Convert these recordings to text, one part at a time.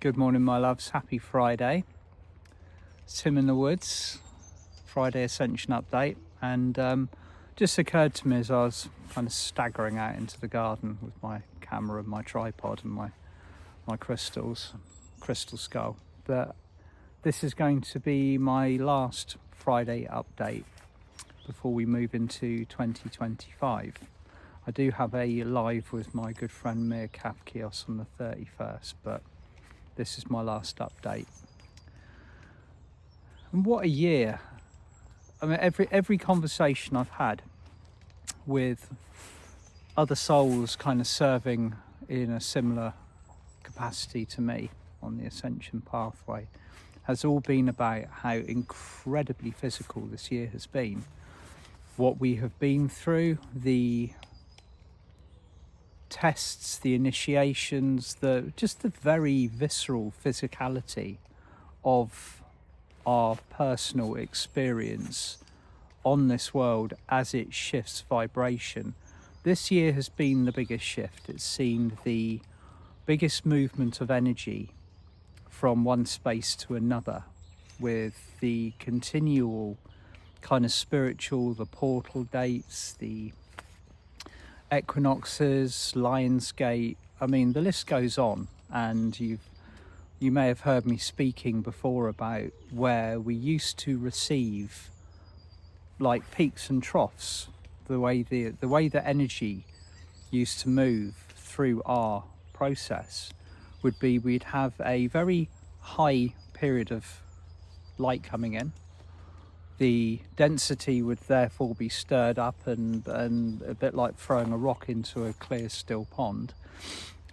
Good morning, my loves. Happy Friday. It's Tim in the woods, Friday Ascension update. And just occurred to me as I was kind of staggering out into the garden with my camera and my tripod and my crystal skull, that this is going to be my last Friday update before we move into 2025. I do have a live with my good friend Mir Kafkios on the 31st, but this is my last update. And what a year. I mean, every conversation I've had with other souls kind of serving in a similar capacity to me on the ascension pathway has all been about how incredibly physical this year has been. What we have been through, the tests, the initiations, just the very visceral physicality of our personal experience on this world as it shifts vibration. This year has been the biggest shift. It's seen the biggest movement of energy from one space to another, with the continual kind of spiritual, the portal dates, the equinoxes, Lionsgate. I mean, the list goes on, and you may have heard me speaking before about where we used to receive like peaks and troughs. The way the energy used to move through our process would be we'd have a very high period of light coming in. The density would therefore be stirred up and a bit like throwing a rock into a clear still pond,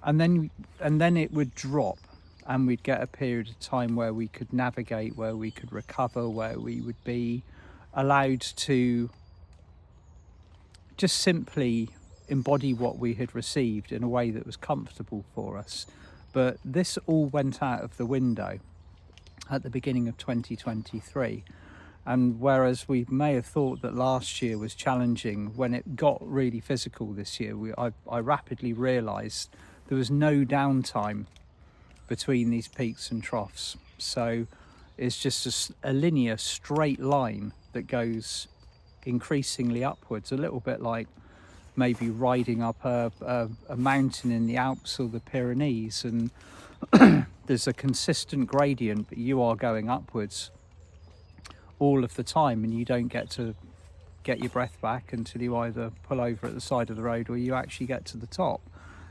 and then it would drop, and we'd get a period of time where we could navigate, where we could recover, where we would be allowed to just simply embody what we had received in a way that was comfortable for us. But this all went out of the window at the beginning of 2023. And whereas we may have thought that last year was challenging, when it got really physical this year, I rapidly realised there was no downtime between these peaks and troughs. So it's just a linear straight line that goes increasingly upwards, a little bit like maybe riding up a mountain in the Alps or the Pyrenees, and there's a consistent gradient, but you are going upwards all of the time, and you don't get to get your breath back until you either pull over at the side of the road or you actually get to the top.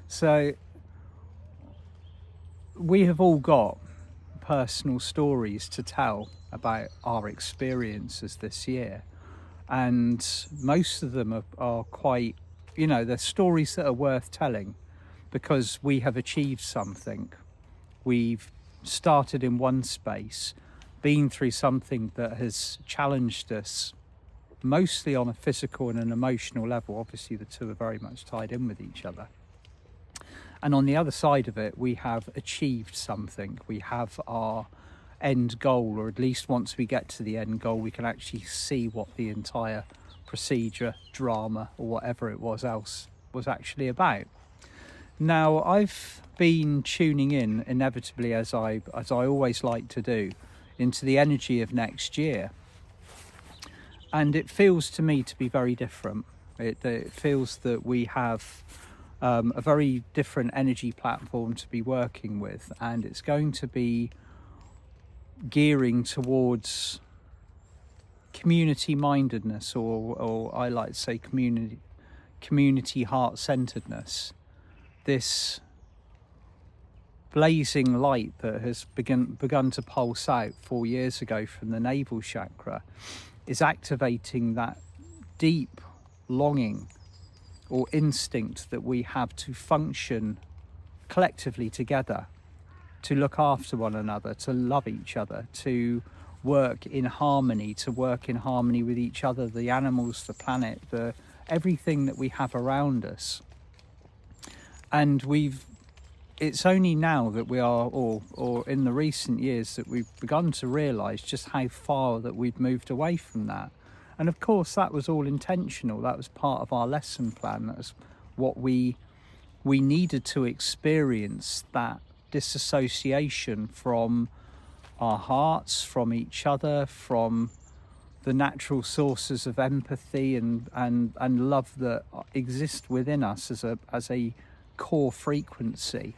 So we have all got personal stories to tell about our experiences this year, and most of them are quite, they're stories that are worth telling because we have achieved something. We've started in one space, been through something that has challenged us mostly on a physical and an emotional level. Obviously the two are very much tied in with each other, and on the other side of it we have achieved something. We have our end goal, or at least once we get to the end goal we can actually see what the entire procedure, drama, or whatever it was else was actually about. Now, I've been tuning in inevitably, as I always like to do, into the energy of next year, and it feels to me to be very different. It feels that we have a very different energy platform to be working with, and it's going to be gearing towards community mindedness, or I like to say community heart-centeredness. This blazing light that has begun to pulse out 4 years ago from the navel chakra is activating that deep longing or instinct that we have to function collectively together, to look after one another, to love each other, to work in harmony, with each other, the animals, the planet, everything that we have around us. And it's only now that we are, or in the recent years, that we've begun to realise just how far that we'd moved away from that. And of course that was all intentional. That was part of our lesson plan. That was what we needed to experience, that disassociation from our hearts, from each other, from the natural sources of empathy and love that exist within us as a core frequency.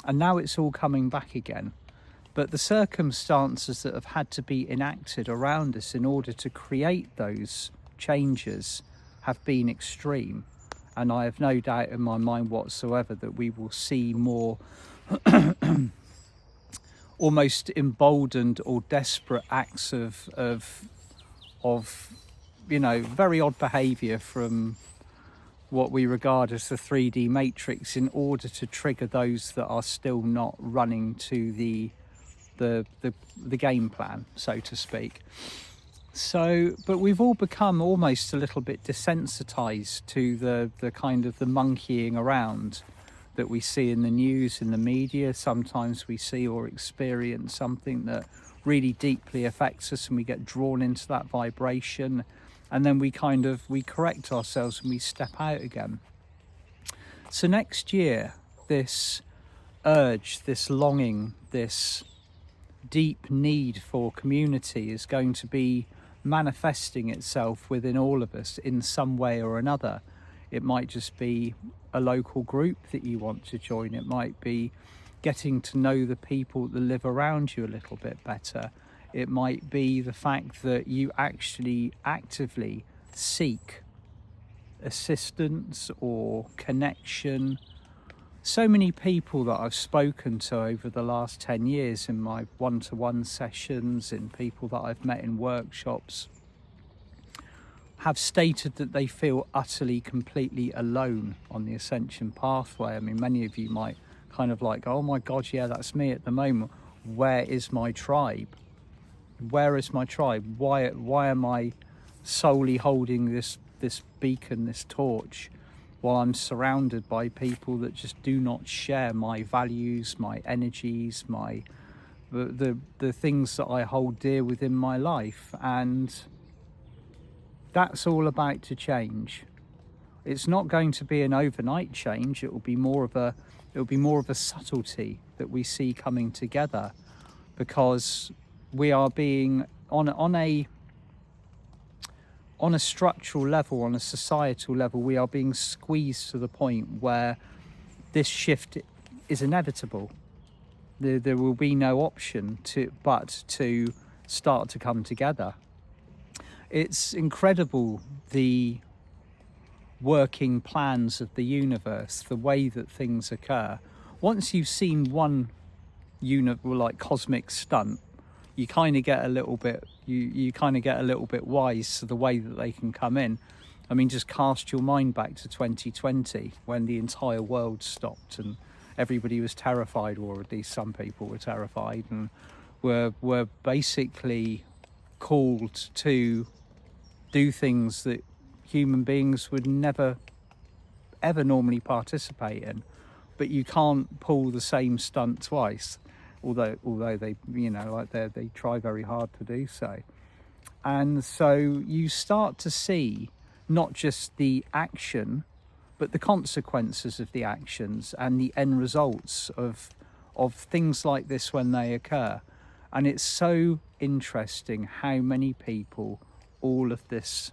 And now it's all coming back again. But the circumstances that have had to be enacted around us in order to create those changes have been extreme. And I have no doubt in my mind whatsoever that we will see more almost emboldened or desperate acts of very odd behaviour from what we regard as the 3D matrix in order to trigger those that are still not running to the game plan, so to speak. So, but we've all become almost a little bit desensitized to the kind of the monkeying around that we see in the news, in the media. Sometimes we see or experience something that really deeply affects us and we get drawn into that vibration, and then we correct ourselves and we step out again. So next year, this urge, this longing, this deep need for community is going to be manifesting itself within all of us in some way or another. It might just be a local group that you want to join. It might be getting to know the people that live around you a little bit better. It might be the fact that you actually actively seek assistance or connection. So many people that I've spoken to over the last 10 years in my one-to-one sessions, in people that I've met in workshops, have stated that they feel utterly, completely alone on the ascension pathway. I mean, many of you might kind of like, oh my God, yeah, that's me at the moment. Where is my tribe? Where is my tribe? Why am I solely holding this beacon, this torch, while I'm surrounded by people that just do not share my values, my energies, the things that I hold dear within my life? And that's all about to change. It's not going to be an overnight change. It will be more of a subtlety that we see coming together, because we are being on a structural level, on a societal level, we are being squeezed to the point where this shift is inevitable. There will be no option but to start to come together. It's incredible, the working plans of the universe, the way that things occur. Once you've seen one cosmic stunt, you kind of get a little bit wise to the way that they can come in. I mean, just cast your mind back to 2020 when the entire world stopped and everybody was terrified, or at least some people were terrified, and were basically called to do things that human beings would never ever normally participate in. But you can't pull the same stunt twice, although they they try very hard to do so. And so you start to see not just the action, but the consequences of the actions and the end results of things like this when they occur. And it's so interesting how many people this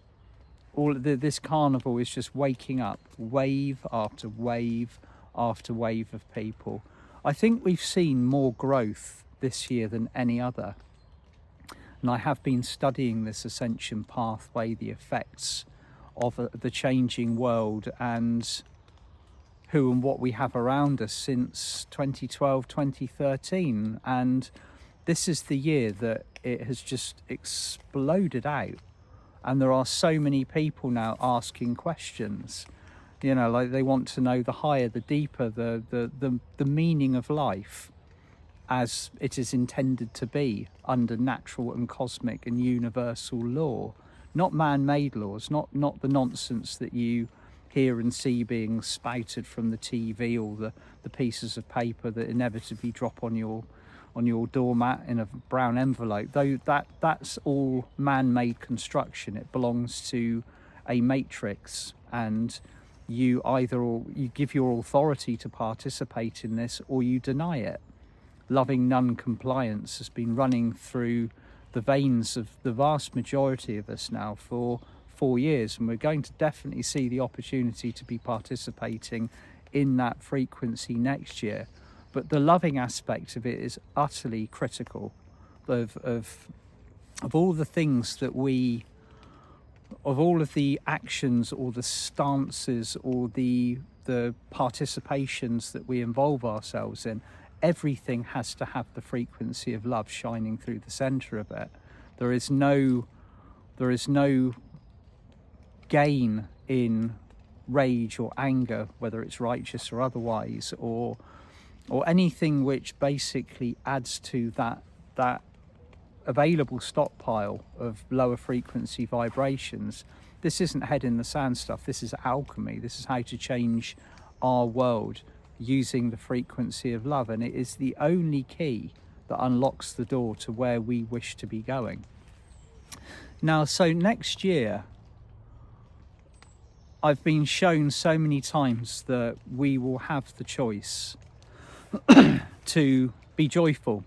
carnival is just waking up wave after wave after wave of people. I think we've seen more growth this year than any other. And I have been studying this ascension pathway, the effects of the changing world and who and what we have around us since 2012, 2013. And this is the year that it has just exploded out. And there are so many people now asking questions. Like they want to know the higher, the deeper, the meaning of life as it is intended to be under natural and cosmic and universal law, not man-made laws, not the nonsense that you hear and see being spouted from the TV, or the pieces of paper that inevitably drop on your doormat in a brown envelope. Though that's all man-made construction. It belongs to a matrix, and you give your authority to participate in this, or you deny it. Loving non-compliance has been running through the veins of the vast majority of us now for 4 years, and we're going to definitely see the opportunity to be participating in that frequency next year. But the loving aspect of it is utterly critical of all the things that of all of the actions or the stances or the participations that we involve ourselves in. Everything has to have the frequency of love shining through the center of it. There is no gain in rage or anger, whether it's righteous or otherwise, or anything which basically adds to that available stockpile of lower frequency vibrations. This isn't head in the sand stuff. This is alchemy. This is how to change our world using the frequency of love, and it is the only key that unlocks the door to where we wish to be going. Now, so next year, I've been shown so many times that we will have the choice to be joyful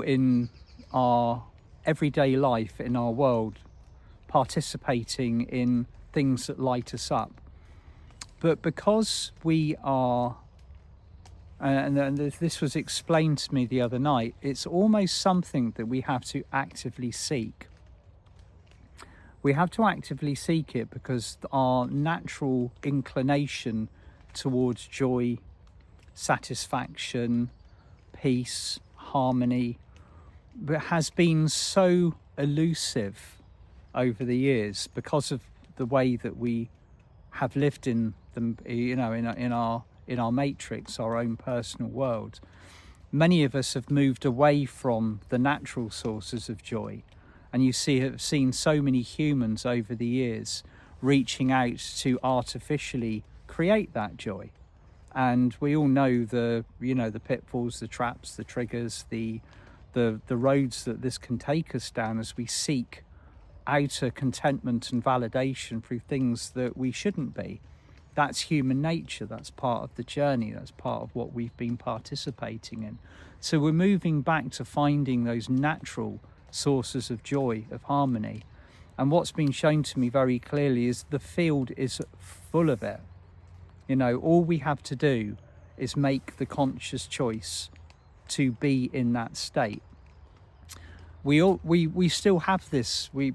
in our everyday life, in our world, participating in things that light us up. But because we are, and this was explained to me the other night, it's almost something that we have to actively seek. We have to actively seek it because our natural inclination towards joy, satisfaction, peace, harmony, has been so elusive over the years because of the way that we have lived in them, in our matrix, our own personal world. Many of us have moved away from the natural sources of joy, and have seen so many humans over the years reaching out to artificially create that joy. And we all know the pitfalls, the traps, the triggers, the roads that this can take us down as we seek outer contentment and validation through things that we shouldn't be. That's human nature. That's part of the journey. That's part of what we've been participating in. So we're moving back to finding those natural sources of joy, of harmony. And what's been shown to me very clearly is the field is full of it. All we have to do is make the conscious choice to be in that state. We still have this. We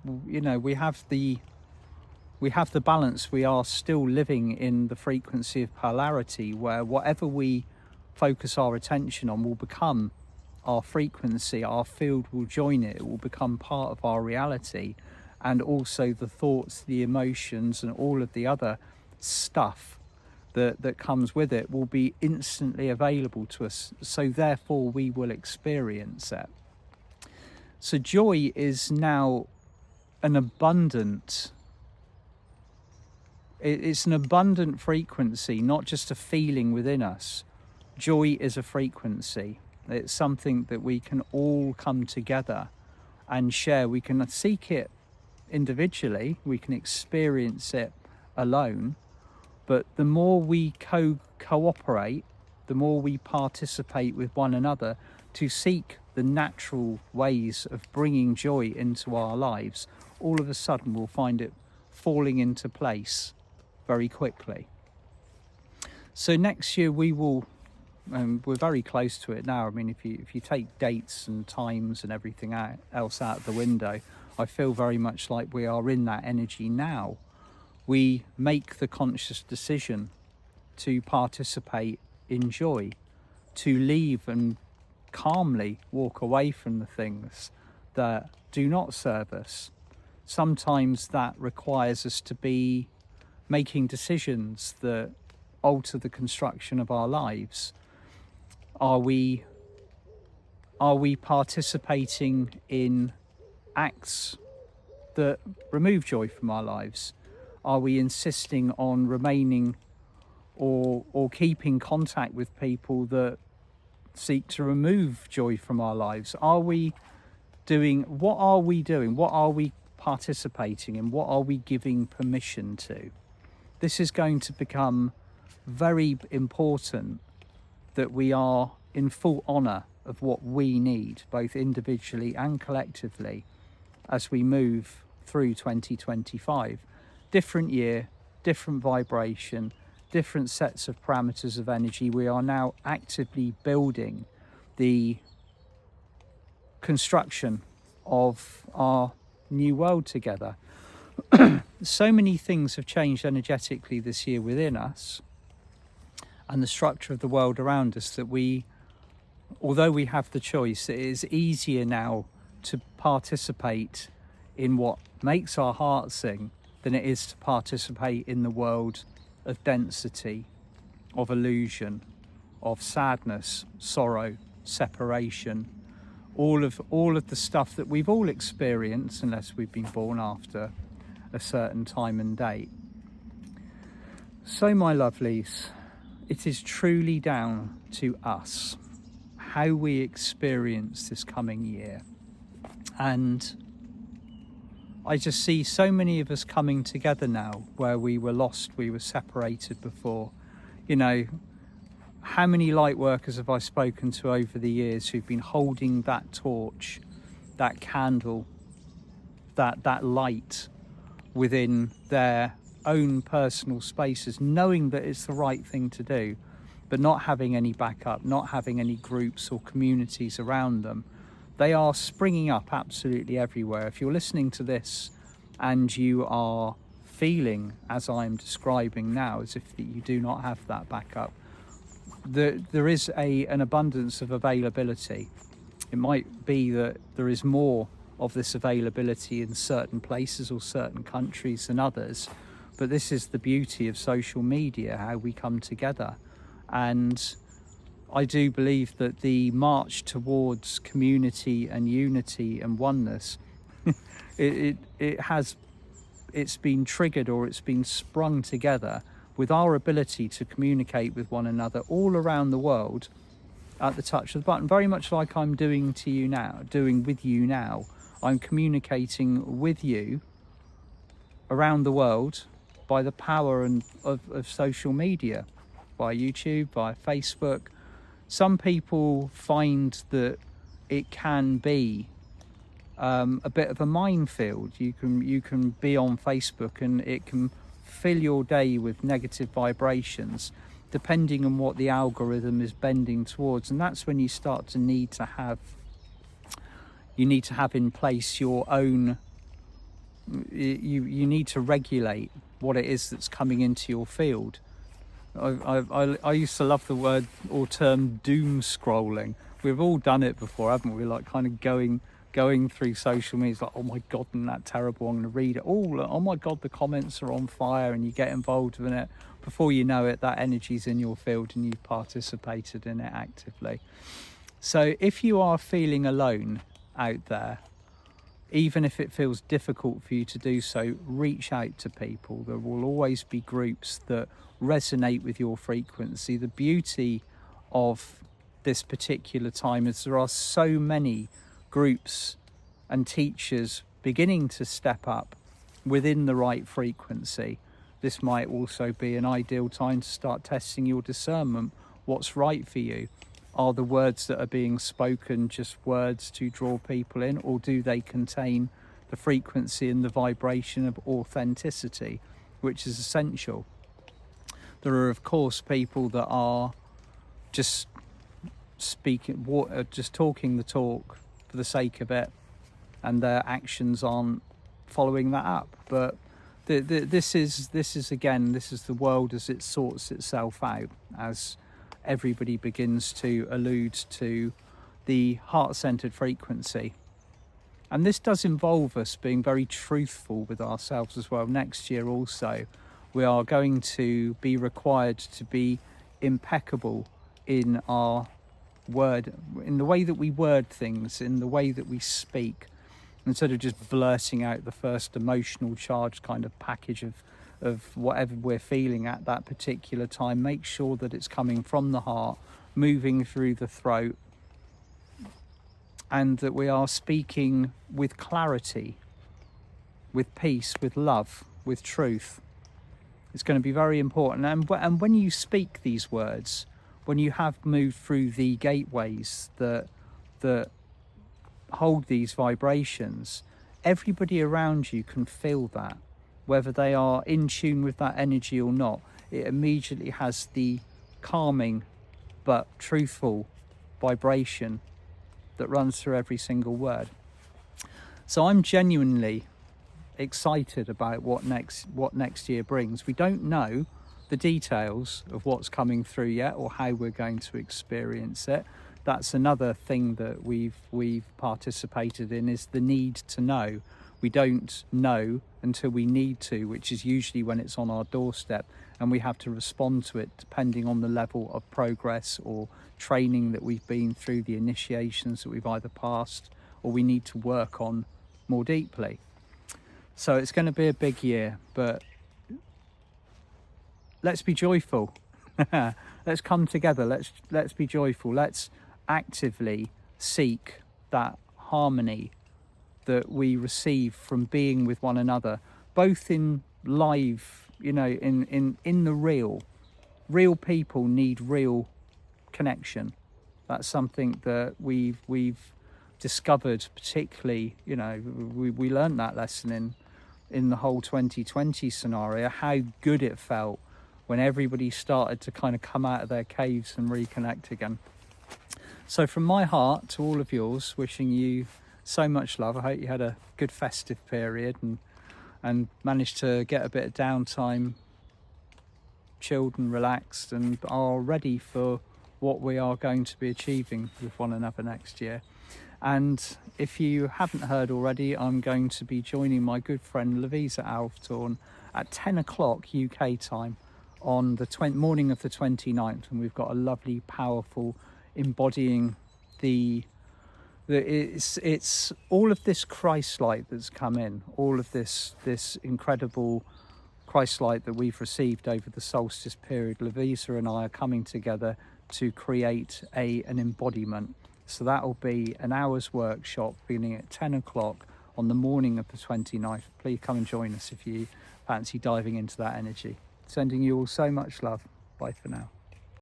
have the balance. We are still living in the frequency of polarity, where whatever we focus our attention on will become our frequency. Our field will join it. It will become part of our reality, and also the thoughts, the emotions, and all of the other stuff that comes with it will be instantly available to us. So therefore, we will experience it. So joy is now an abundant. It's an abundant frequency, not just a feeling within us. Joy is a frequency. It's something that we can all come together and share. We can seek it individually. We can experience it alone. But the more we cooperate, the more we participate with one another to seek the natural ways of bringing joy into our lives, all of a sudden we'll find it falling into place very quickly. So next year we will, we're very close to it now. I mean, if you take dates and times and everything else out the window, I feel very much like we are in that energy now. We make the conscious decision to participate in joy, to leave and calmly walk away from the things that do not serve us. Sometimes that requires us to be making decisions that alter the construction of our lives. Are we participating in acts that remove joy from our lives? Are we insisting on remaining or keeping contact with people that seek to remove joy from our lives? What are we doing? What are we participating in? What are we giving permission to? This is going to become very important, that we are in full honour of what we need, both individually and collectively, as we move through 2025. Different year, different vibration, different sets of parameters of energy. We are now actively building the construction of our new world together. So many things have changed energetically this year within us and the structure of the world around us, that we, although we have the choice, it is easier now to participate in what makes our heart sing than it is to participate in the world of density, of illusion, of sadness, sorrow, separation, all of the stuff that we've all experienced, unless we've been born after a certain time and date. So, my lovelies, it is truly down to us how we experience this coming year. And I just see so many of us coming together now, where we were lost, we were separated before. You know, how many light workers have I spoken to over the years who've been holding that torch, that candle, that light within their own personal spaces, knowing that it's the right thing to do, but not having any backup, not having any groups or communities around them. They are springing up absolutely everywhere. If you're listening to this and you are feeling, as I'm describing now, as if you do not have that backup, there is an abundance of availability. It might be that there is more of this availability in certain places or certain countries than others, but this is the beauty of social media, how we come together. And I do believe that the march towards community and unity and oneness, it's been triggered, or it's been sprung together with our ability to communicate with one another all around the world at the touch of the button, very much like I'm doing with you now. I'm communicating with you around the world by the power of social media, by YouTube, by Facebook. Some people find that it can be a bit of a minefield. You can be on Facebook and it can fill your day with negative vibrations, depending on what the algorithm is bending towards. And that's when you start to need to have in place your own. You need to regulate what it is that's coming into your field. I used to love the word or term doom scrolling. We've all done it before, haven't we? Like kind of going through social media, it's like, oh my God, isn't that terrible? I'm going to read it all. Oh my God, the comments are on fire, and you get involved in it. Before you know it, that energy's in your field and you've participated in it actively. So if you are feeling alone out there, even if it feels difficult for you to do so, reach out to people. There will always be groups that resonate with your frequency. The beauty of this particular time is there are so many groups and teachers beginning to step up within the right frequency. This might also be an ideal time to start testing your discernment. What's right for you? Are the words that are being spoken just words to draw people in, or do they contain the frequency and the vibration of authenticity, which is essential? There are, of course, people that are just talking the talk for the sake of it, and their actions aren't following that up. But this is the world as it sorts itself out, as everybody begins to allude to the heart-centered frequency. And this does involve us being very truthful with ourselves as well. Next year also, we are going to be required to be impeccable in our word, in the way that we word things, in the way that we speak, instead of just blurting out the first emotional charge kind of package of whatever we're feeling at that particular time. Make sure that it's coming from the heart, moving through the throat, and that we are speaking with clarity, with peace, with love, with truth. It's going to be very important. And when you speak these words, when you have moved through the gateways that hold these vibrations, everybody around you can feel that, whether they are in tune with that energy or not. It immediately has the calming but truthful vibration that runs through every single word. So I'm genuinely excited about what next year brings. We don't know the details of what's coming through yet, or how we're going to experience it. That's another thing that we've participated in, is the need to know. We don't know until we need to, which is usually when it's on our doorstep, and we have to respond to it depending on the level of progress or training that we've been through, the initiations that we've either passed or we need to work on more deeply. So it's going to be a big year, but let's be joyful. Let's come together. Let's be joyful. Let's actively seek that harmony that we receive from being with one another, both in live, in the real people need real connection. That's something that we've discovered, particularly, we learned that lesson in the whole 2020 scenario, how good it felt when everybody started to kind of come out of their caves and reconnect again. So from my heart to all of yours, wishing you so much love. I hope you had a good festive period and managed to get a bit of downtime, chilled and relaxed, and are ready for what we are going to be achieving with one another next year. And if you haven't heard already, I'm going to be joining my good friend Louisa Alvethorne at 10 o'clock UK time on the morning of the 29th, and we've got a lovely, powerful embodying it's all of this Christ light that's come in, all of this incredible Christ light that we've received over the solstice period. Louisa and I are coming together to create an embodiment. So that will be an hour's workshop beginning at 10 o'clock on the morning of the 29th. Please come and join us if you fancy diving into that energy. Sending you all so much love. Bye for now.